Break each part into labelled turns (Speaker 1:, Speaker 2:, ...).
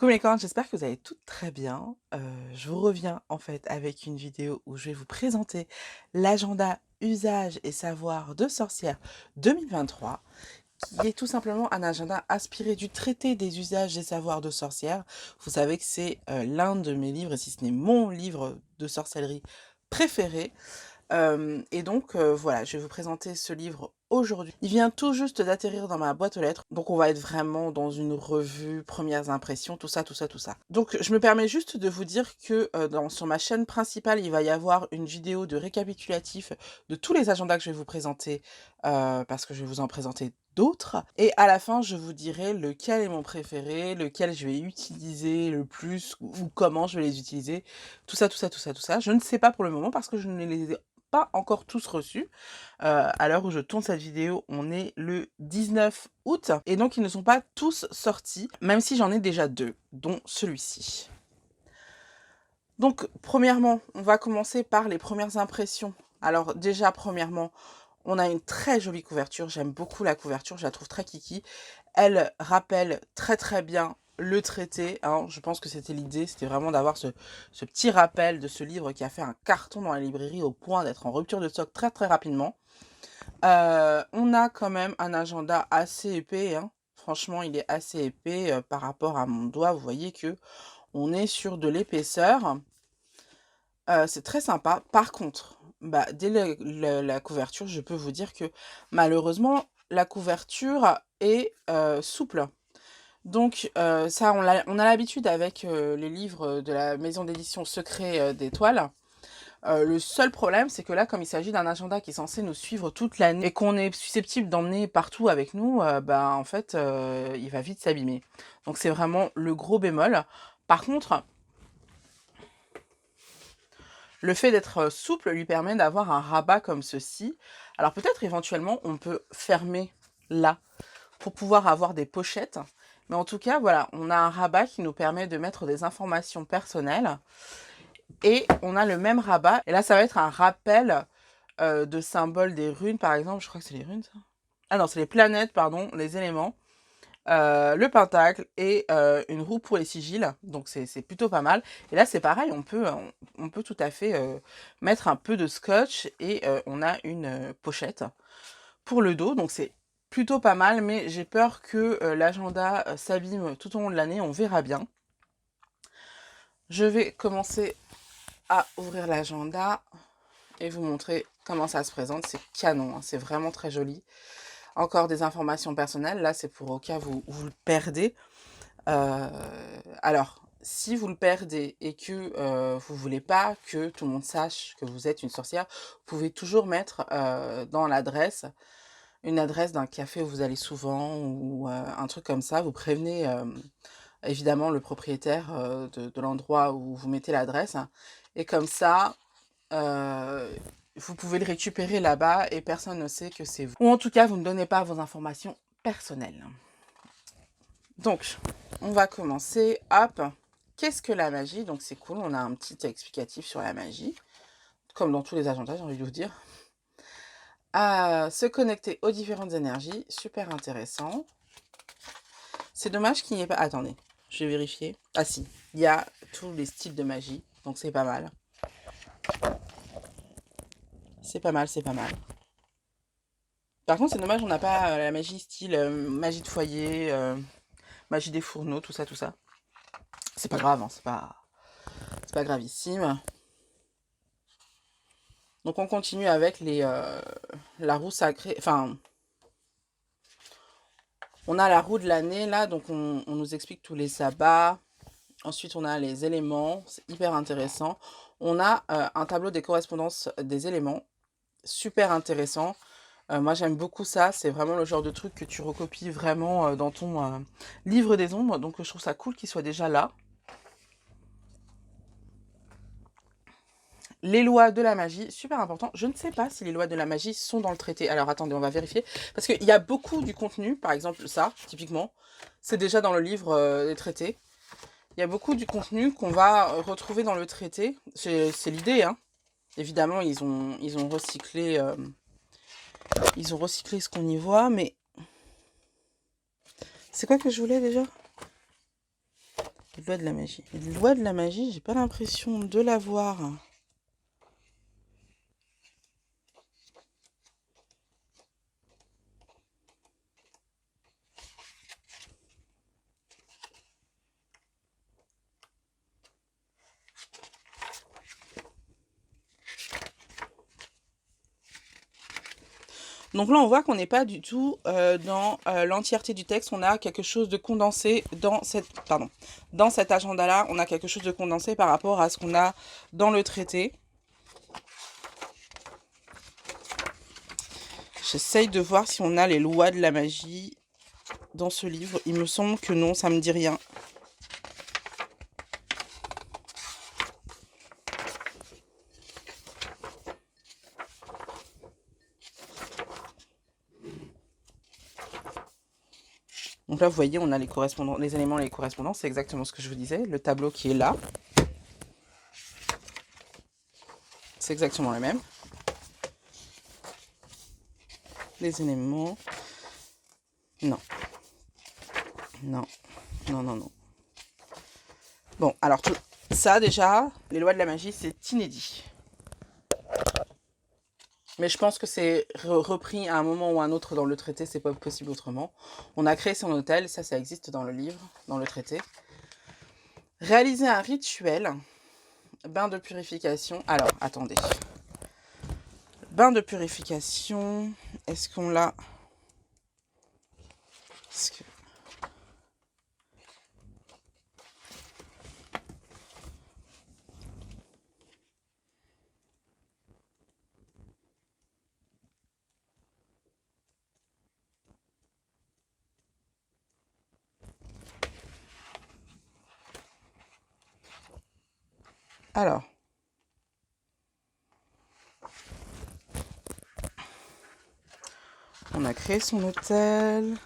Speaker 1: Coucou mes cornes, j'espère que vous allez toutes très bien. Je vous reviens en fait avec une vidéo où je vais vous présenter l'agenda usage et savoir de sorcière 2023, qui est tout simplement un agenda inspiré du traité des usages et savoirs de sorcière. Vous savez que c'est l'un de mes livres, et si ce n'est mon livre de sorcellerie préféré. Et donc voilà, je vais vous présenter ce livre aujourd'hui. Il vient tout juste d'atterrir dans ma boîte aux lettres, donc on va être vraiment dans une revue, premières impressions, tout ça, tout ça, tout ça. Donc je me permets juste de vous dire que sur ma chaîne principale, il va y avoir une vidéo de récapitulatif de tous les agendas que je vais vous présenter, parce que je vais vous en présenter d'autres. Et à la fin, je vous dirai lequel est mon préféré, lequel je vais utiliser le plus, ou comment je vais les utiliser, tout ça, tout ça, tout ça, tout ça. Je ne sais pas pour le moment parce que je ne les ai pas encore tous reçus. À l'heure où je tourne cette vidéo, on est le 19 août et donc ils ne sont pas tous sortis, même si j'en ai déjà 2, dont celui-ci. Donc premièrement, on va commencer par les premières impressions. Alors déjà, premièrement, on a une très jolie couverture. J'aime beaucoup la couverture, je la trouve très kiki. Elle rappelle très très bien le traité, hein. Je pense que c'était l'idée, c'était vraiment d'avoir ce petit rappel de ce livre qui a fait un carton dans la librairie au point d'être en rupture de stock très très rapidement. On a quand même un agenda assez épais, hein. Franchement, il est assez épais par rapport à mon doigt. Vous voyez que on est sur de l'épaisseur. C'est très sympa. Par contre, bah, dès la couverture, je peux vous dire que malheureusement, la couverture est souple. Donc ça, on a l'habitude avec les livres de la maison d'édition Secret d'Étoiles. Le seul problème, c'est que là, comme il s'agit d'un agenda qui est censé nous suivre toute l'année et qu'on est susceptible d'emmener partout avec nous, bah, en fait, il va vite s'abîmer. Donc c'est vraiment le gros bémol. Par contre, le fait d'être souple lui permet d'avoir un rabat comme ceci. Alors peut-être éventuellement on peut fermer là pour pouvoir avoir des pochettes. Mais en tout cas, voilà, on a un rabat qui nous permet de mettre des informations personnelles. Et on a le même rabat. Et là, ça va être un rappel de symboles des runes, par exemple. Je crois que c'est les runes, ça. Ah non, c'est les planètes, pardon, les éléments. Le pentacle et une roue pour les sigils, donc c'est plutôt pas mal. Et là c'est pareil, on peut tout à fait mettre un peu de scotch et on a une pochette pour le dos, donc c'est plutôt pas mal, mais j'ai peur que l'agenda s'abîme tout au long de l'année, on verra bien. Je vais commencer à ouvrir l'agenda et vous montrer comment ça se présente. C'est canon, hein, c'est vraiment très joli. Encore des informations personnelles, là c'est pour au cas où vous le perdez. Alors, si vous le perdez et que vous voulez pas que tout le monde sache que vous êtes une sorcière, vous pouvez toujours mettre dans l'adresse, une adresse d'un café où vous allez souvent ou un truc comme ça. Vous prévenez évidemment le propriétaire de l'endroit où vous mettez l'adresse. Et comme ça, vous pouvez le récupérer là-bas et personne ne sait que c'est vous. Ou en tout cas, vous ne donnez pas vos informations personnelles. Donc, on va commencer. Hop. Qu'est-ce que la magie? Donc, c'est cool. On a un petit explicatif sur la magie. Comme dans tous les agendas, j'ai envie de vous dire. Se connecter aux différentes énergies. Super intéressant. C'est dommage qu'il n'y ait pas... Attendez, je vais vérifier. Ah si, il y a tous les styles de magie. Donc, c'est pas mal. C'est pas mal, c'est pas mal. Par contre, c'est dommage, on n'a pas la magie style magie de foyer, magie des fourneaux, tout ça, tout ça. C'est pas grave, hein, c'est pas gravissime. Donc on continue avec la roue sacrée. Enfin, on a la roue de l'année là, donc on nous explique tous les sabbats. Ensuite, on a les éléments, c'est hyper intéressant. On a un tableau des correspondances des éléments, super intéressant. Moi, j'aime beaucoup ça. C'est vraiment le genre de truc que tu recopies vraiment dans ton livre des ombres. Donc, je trouve ça cool qu'il soit déjà là. Les lois de la magie, super important. Je ne sais pas si les lois de la magie sont dans le traité. Alors, attendez, on va vérifier. Parce qu'il y a beaucoup du contenu. Par exemple, ça, typiquement. C'est déjà dans le livre des traités. Il y a beaucoup du contenu qu'on va retrouver dans le traité. C'est l'idée, hein. Évidemment, ils ont recyclé ce qu'on y voit, mais c'est quoi que je voulais déjà? loi de la magie. Loi de la magie, j'ai pas l'impression de l'avoir. Donc là, on voit qu'on n'est pas du tout dans l'entièreté du texte. On a quelque chose de condensé dans cet agenda-là. On a quelque chose de condensé par rapport à ce qu'on a dans le traité. J'essaye de voir si on a les lois de la magie dans ce livre. Il me semble que non, ça me dit rien. Donc là, vous voyez, on a les correspondants, les éléments et les correspondants. C'est exactement ce que je vous disais. Le tableau qui est là, c'est exactement le même. Les éléments. Non. Non. Non, non, non. Bon, alors tout ça, déjà, les lois de la magie, c'est inédit. Mais je pense que c'est repris à un moment ou à un autre dans le traité, c'est pas possible autrement. On a créé son hôtel, ça existe dans le livre, dans le traité. Réaliser un rituel, bain de purification. Alors, attendez. Bain de purification, est-ce qu'on l'a... Que... Alors, on a créé son hôtel.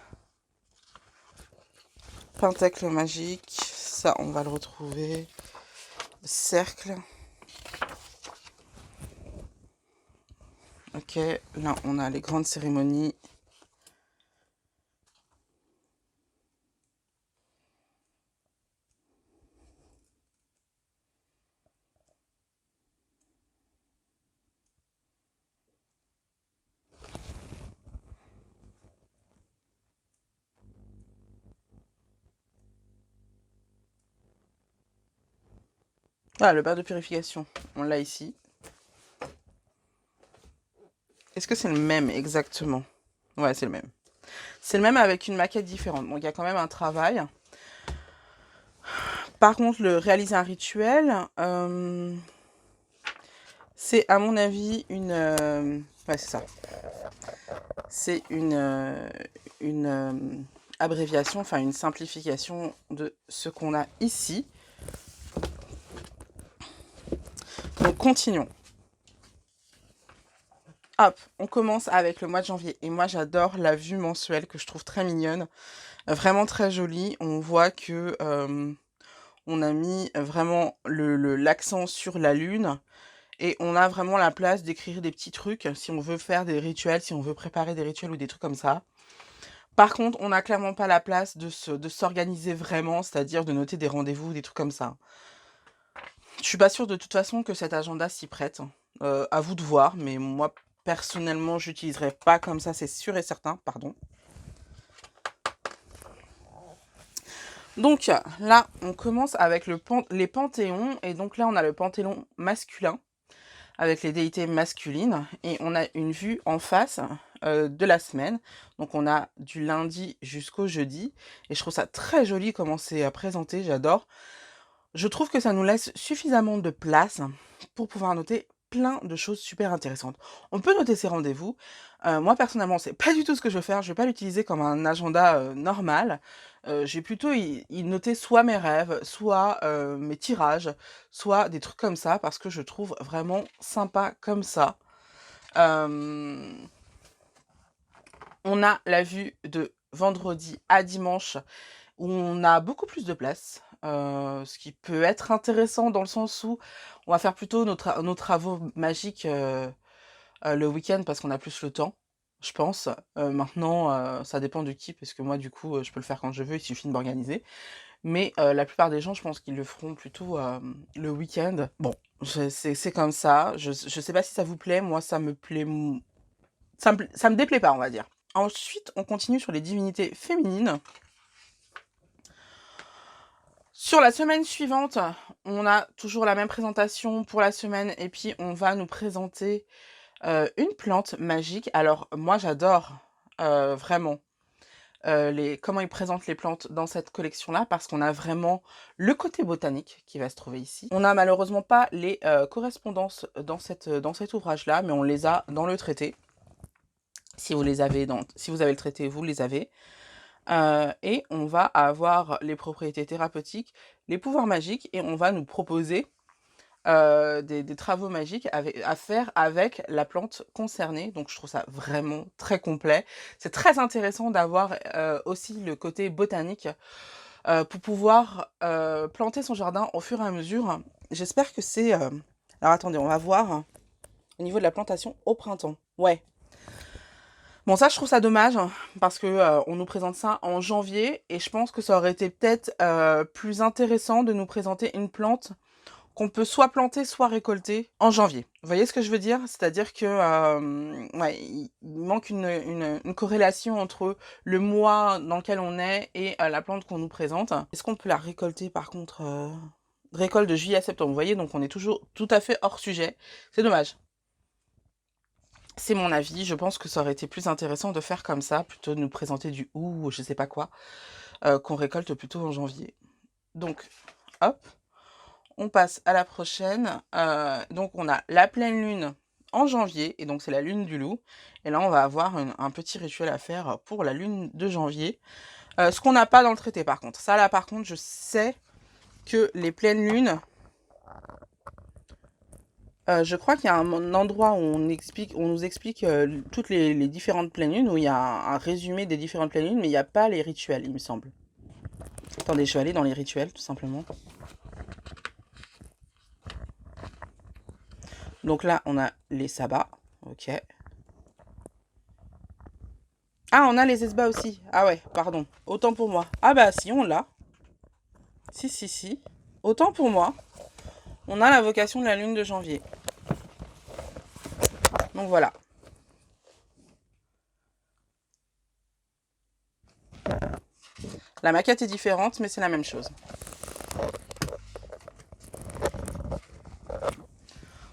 Speaker 1: Pentacle magique, ça on va le retrouver. Cercle. Ok, là on a les grandes cérémonies. Ah, le bain de purification, on l'a ici. Est-ce que c'est le même exactement? Ouais, c'est le même. C'est le même avec une maquette différente. Donc il y a quand même un travail. Par contre, le réaliser un rituel, c'est à mon avis une... ouais, c'est ça. C'est une abréviation, enfin une simplification de ce qu'on a ici. Donc continuons. Hop, on commence avec le mois de janvier. Et moi, j'adore la vue mensuelle que je trouve très mignonne. Vraiment très jolie. On voit que on a mis vraiment l'accent sur la lune. Et on a vraiment la place d'écrire des petits trucs si on veut faire des rituels, si on veut préparer des rituels ou des trucs comme ça. Par contre, on n'a clairement pas la place de s'organiser vraiment, c'est-à-dire de noter des rendez-vous, des trucs comme ça. Je suis pas sûre de toute façon que cet agenda s'y prête. À vous de voir, mais moi, personnellement, j'utiliserai pas comme ça, c'est sûr et certain, pardon. Donc là, on commence avec les panthéons, et donc là, on a le panthéon masculin, avec les déités masculines, et on a une vue en face de la semaine. Donc on a du lundi jusqu'au jeudi, et je trouve ça très joli comment c'est présenté, j'adore. Je trouve que ça nous laisse suffisamment de place pour pouvoir noter plein de choses super intéressantes. On peut noter ses rendez-vous. Moi, personnellement, c'est pas du tout ce que je veux faire. Je vais pas l'utiliser comme un agenda normal. J'ai plutôt y noter soit mes rêves, soit mes tirages, soit des trucs comme ça, parce que je trouve vraiment sympa comme ça. On a la vue de vendredi à dimanche, où on a beaucoup plus de place. Ce qui peut être intéressant dans le sens où on va faire plutôt nos travaux magiques le week-end parce qu'on a plus le temps, je pense. Maintenant, ça dépend de qui, parce que moi, du coup, je peux le faire quand je veux, il suffit de m'organiser. Mais la plupart des gens, je pense qu'ils le feront plutôt le week-end. Bon, c'est comme ça. Je sais pas si ça vous plaît. Moi, ça me plaît. Ça me déplaît pas, on va dire. Ensuite, on continue sur les divinités féminines. Sur la semaine suivante, on a toujours la même présentation pour la semaine et puis on va nous présenter une plante magique. Alors moi j'adore vraiment comment ils présentent les plantes dans cette collection-là parce qu'on a vraiment le côté botanique qui va se trouver ici. On n'a malheureusement pas les correspondances dans cet ouvrage-là, mais on les a dans le traité. Si vous avez le traité, vous les avez. Et on va avoir les propriétés thérapeutiques, les pouvoirs magiques, et on va nous proposer des travaux magiques à faire avec la plante concernée. Donc je trouve ça vraiment très complet. C'est très intéressant d'avoir aussi le côté botanique pour pouvoir planter son jardin au fur et à mesure. J'espère que c'est... Alors attendez, on va voir au niveau de la plantation au printemps. Ouais. Bon, ça, je trouve ça dommage parce que on nous présente ça en janvier et je pense que ça aurait été peut-être plus intéressant de nous présenter une plante qu'on peut soit planter, soit récolter en janvier. Vous voyez ce que je veux dire? C'est-à-dire que ouais, il manque une corrélation entre le mois dans lequel on est et la plante qu'on nous présente. Est-ce qu'on peut la récolter par contre récolte de juillet à septembre, vous voyez, donc on est toujours tout à fait hors sujet. C'est dommage. C'est mon avis, je pense que ça aurait été plus intéressant de faire comme ça, plutôt de nous présenter du ou je sais pas quoi, qu'on récolte plutôt en janvier. Donc, hop, on passe à la prochaine. Donc, on a la pleine lune en janvier, et donc c'est la lune du loup. Et là, on va avoir un petit rituel à faire pour la lune de janvier. Ce qu'on n'a pas dans le traité, par contre. Ça, là, par contre, je sais que les pleines lunes... je crois qu'il y a un endroit où on nous explique toutes les différentes pleines lunes, où il y a un résumé des différentes pleines lunes, mais il n'y a pas les rituels, il me semble. Attendez, je vais aller dans les rituels, tout simplement. Donc là, on a les sabbats. Ok. Ah, on a les esbats aussi. Ah ouais, pardon. Autant pour moi. Ah bah si, on l'a. Si, si, si. Autant pour moi. On a la vocation de la lune de janvier. Donc voilà. La maquette est différente, mais c'est la même chose.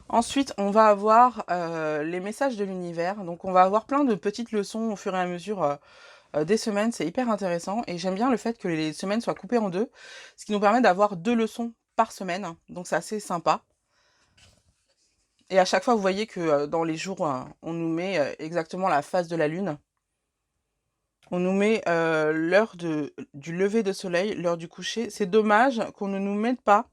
Speaker 1: Ensuite, on va avoir les messages de l'univers. Donc, on va avoir plein de petites leçons au fur et à mesure des semaines. C'est hyper intéressant. Et j'aime bien le fait que les semaines soient coupées en deux, ce qui nous permet d'avoir 2 leçons par semaine. Donc, c'est assez sympa. Et à chaque fois, vous voyez que dans les jours, on nous met exactement la phase de la lune. On nous met l'heure du lever de soleil, l'heure du coucher. C'est dommage qu'on ne nous mette pas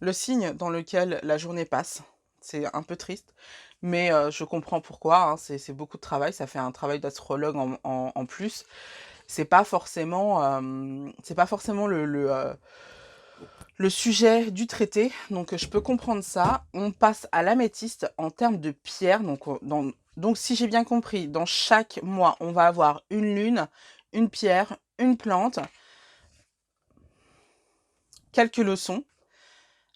Speaker 1: le signe dans lequel la journée passe. C'est un peu triste, mais je comprends pourquoi. Hein, c'est beaucoup de travail, ça fait un travail d'astrologue en plus. C'est pas forcément le sujet du traité, donc je peux comprendre ça. On passe à l'améthyste en termes de pierre. Donc si j'ai bien compris, dans chaque mois, on va avoir une lune, une pierre, une plante, quelques leçons.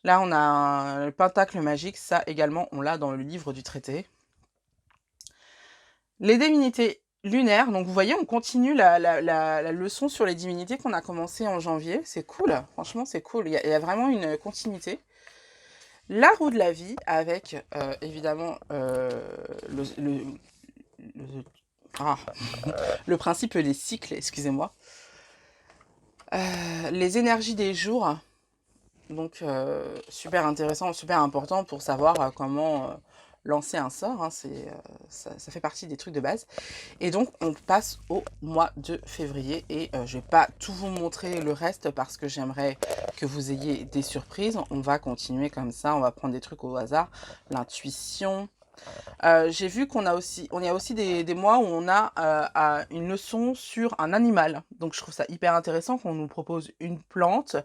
Speaker 1: Là, on a le pentacle magique, ça également, on l'a dans le livre du traité. Les divinités lunaires, donc vous voyez, on continue la leçon sur les divinités qu'on a commencé en janvier. C'est cool, franchement, c'est cool. Il y a vraiment une continuité. La roue de la vie, avec évidemment le principe des cycles, excusez-moi. Les énergies des jours. Donc, super intéressant, super important pour savoir comment lancer un sort. Hein, ça fait partie des trucs de base. Et donc, on passe au mois de février. Et je ne vais pas tout vous montrer le reste parce que j'aimerais que vous ayez des surprises. On va continuer comme ça. On va prendre des trucs au hasard. L'intuition. J'ai vu qu'on a aussi, y a aussi des mois où on a une leçon sur un animal. Donc je trouve ça hyper intéressant qu'on nous propose une plante,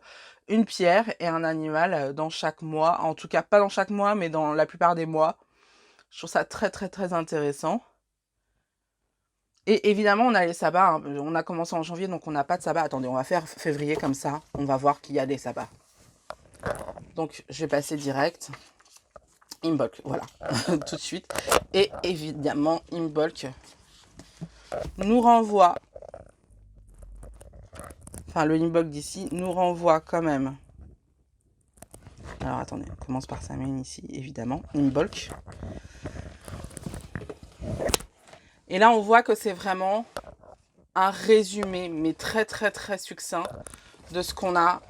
Speaker 1: une pierre et un animal dans chaque mois. En tout cas, pas dans chaque mois, mais dans la plupart des mois. Je trouve ça très très très intéressant. Et évidemment, on a les sabbats, hein. On a commencé en janvier, donc on n'a pas de sabbat. Attendez, on va faire février comme ça. On va voir qu'il y a des sabbats. Donc, je vais passer direct. Imbolc, voilà, tout de suite. Et évidemment, Imbolc nous renvoie, enfin le Imbolc d'ici nous renvoie quand même. Alors attendez, on commence par sa main ici, évidemment, Imbolc. Et là, on voit que c'est vraiment un résumé, mais très très très succinct, de ce qu'on a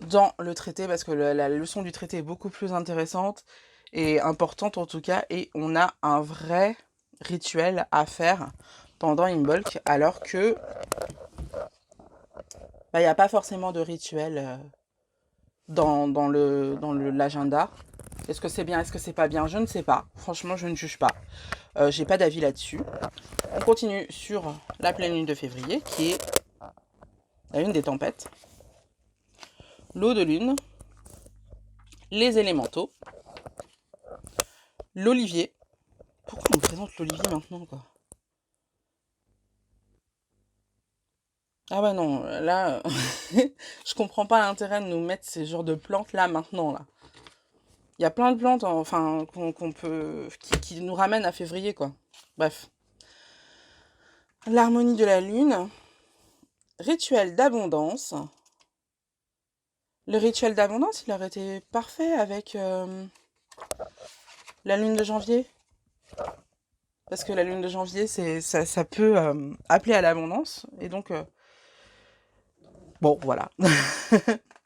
Speaker 1: dans le traité, parce que la leçon du traité est beaucoup plus intéressante et importante en tout cas, et on a un vrai rituel à faire pendant Imbolc, alors que il n'y a pas forcément de rituel dans l'agenda. Est-ce que c'est bien, est-ce que c'est pas bien? Je ne sais pas. Franchement, je ne juge pas. J'ai pas d'avis là-dessus. On continue sur la pleine lune de février, qui est la lune des tempêtes, l'eau de lune, les élémentaux, l'olivier. Pourquoi on me présente l'olivier maintenant, quoi? Ah bah non, là, je comprends pas l'intérêt de nous mettre ces genres de plantes là maintenant, là. Il y a plein de plantes, enfin, qu'on peut, qui nous ramènent à février, quoi. Bref. L'harmonie de la lune, rituel d'abondance. Le rituel d'abondance, il aurait été parfait avec la lune de janvier. Parce que la lune de janvier, ça peut appeler à l'abondance. Et donc, bon, voilà.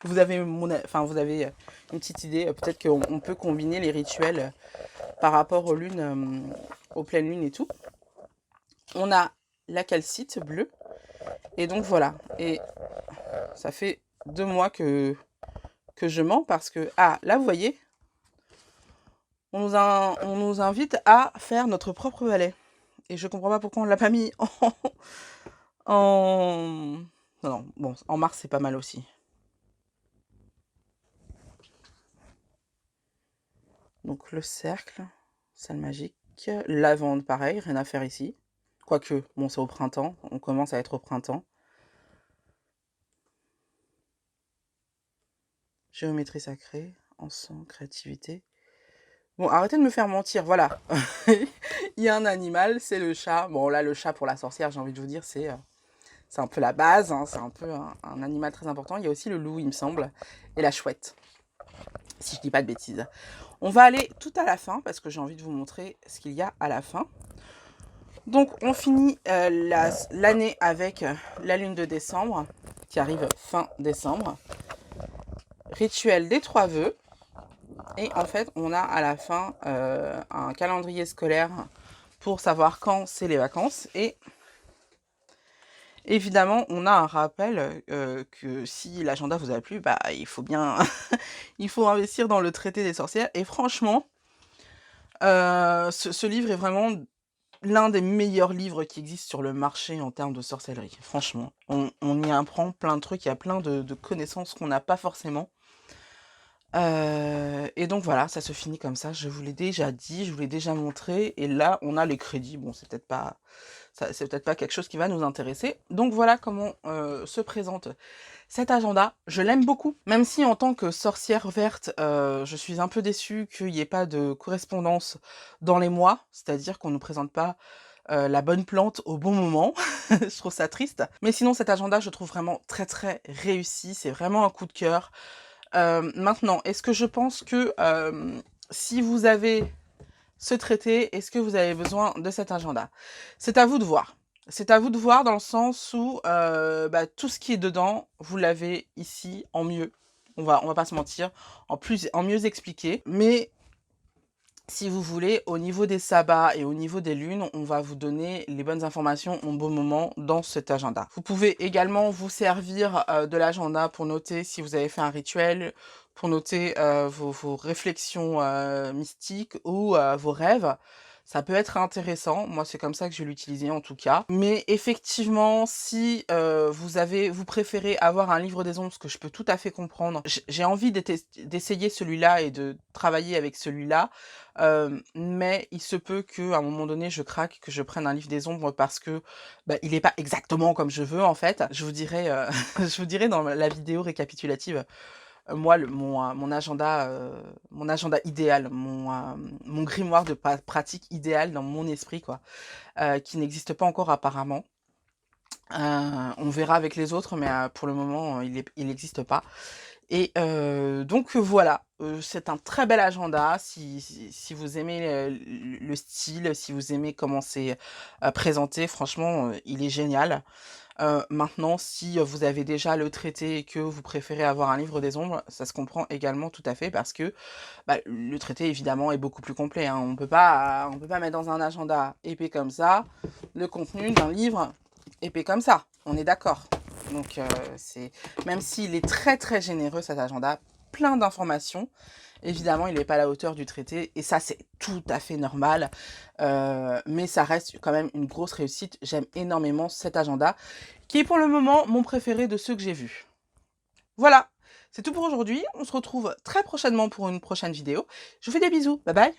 Speaker 1: Vous avez vous avez une petite idée. Peut-être qu'on peut combiner les rituels par rapport aux lunes, aux pleines lunes et tout. On a la calcite bleue. Et donc, voilà. Et ça fait 2 mois que je mens parce que... Ah, là, vous voyez, on nous invite à faire notre propre balai. Et je comprends pas pourquoi on l'a pas mis en... Non, bon, en mars, c'est pas mal aussi. Donc, le cercle, salle magique, lavande, pareil, rien à faire ici. Quoique, bon, c'est au printemps, on commence à être au printemps. Géométrie sacrée, encens, créativité. Bon, arrêtez de me faire mentir, voilà. Il y a un animal, c'est le chat. Bon, là, le chat pour la sorcière, j'ai envie de vous dire, c'est un peu la base, hein, c'est un peu un animal très important. Il y a aussi le loup, il me semble, et la chouette, si je dis pas de bêtises. On va aller tout à la fin, parce que j'ai envie de vous montrer ce qu'il y a à la fin. Donc, on finit l'année avec la lune de décembre, qui arrive fin décembre. Rituel des 3 vœux. Et en fait, on a à la fin un calendrier scolaire pour savoir quand c'est les vacances. Et évidemment, on a un rappel que si l'agenda vous a plu, bah, il faut bien il faut investir dans le traité des sorcières. Et franchement, ce livre est vraiment l'un des meilleurs livres qui existent sur le marché en termes de sorcellerie. Franchement, on y apprend plein de trucs, il y a plein de connaissances qu'on n'a pas forcément. Et donc voilà, ça se finit comme ça. Je vous l'ai déjà dit, je vous l'ai déjà montré. Et là, on a les crédits. Bon, c'est peut-être pas quelque chose qui va nous intéresser. Donc voilà comment se présente cet agenda. Je l'aime beaucoup, même si en tant que sorcière verte, je suis un peu déçue qu'il n'y ait pas de correspondance dans les mois. C'est-à-dire qu'on ne nous présente pas la bonne plante au bon moment. Je trouve ça triste. Mais sinon, cet agenda, je trouve vraiment très très réussi. C'est vraiment un coup de cœur. Maintenant, est-ce que je pense que si vous avez ce traité, est-ce que vous avez besoin de cet agenda? C'est à vous de voir. C'est à vous de voir dans le sens où tout ce qui est dedans, vous l'avez ici en mieux. On va pas se mentir, en mieux expliqué. Mais si vous voulez, au niveau des sabbats et au niveau des lunes, on va vous donner les bonnes informations au bon moment dans cet agenda. Vous pouvez également vous servir de l'agenda pour noter si vous avez fait un rituel, pour noter vos réflexions mystiques ou vos rêves. Ça peut être intéressant. Moi, c'est comme ça que je vais l'utiliser en tout cas. Mais effectivement, si vous préférez avoir un livre des ombres, ce que je peux tout à fait comprendre, j'ai envie d'essayer celui-là et de travailler avec celui-là. Mais il se peut qu'à un moment donné, je craque, que je prenne un livre des ombres parce que bah, il n'est pas exactement comme je veux en fait. Je vous dirai, je vous dirai dans la vidéo récapitulative moi, mon agenda idéal, mon grimoire de pratique idéal dans mon esprit, quoi, qui n'existe pas encore apparemment. On verra avec les autres, mais pour le moment, il n'existe pas. Et donc voilà, c'est un très bel agenda. Si vous aimez le style, si vous aimez comment c'est présenté, franchement, il est génial. Maintenant, si vous avez déjà le traité et que vous préférez avoir un livre des ombres, ça se comprend également tout à fait parce que bah, le traité évidemment est beaucoup plus complet, hein. On peut pas mettre dans un agenda épais comme ça le contenu d'un livre épais comme ça. On est d'accord. Donc c'est même s'il est très très généreux cet agenda, plein d'informations. Évidemment, il n'est pas à la hauteur du traité, et ça, c'est tout à fait normal. Mais ça reste quand même une grosse réussite. J'aime énormément cet agenda, qui est pour le moment mon préféré de ceux que j'ai vus. Voilà, c'est tout pour aujourd'hui. On se retrouve très prochainement pour une prochaine vidéo. Je vous fais des bisous. Bye bye.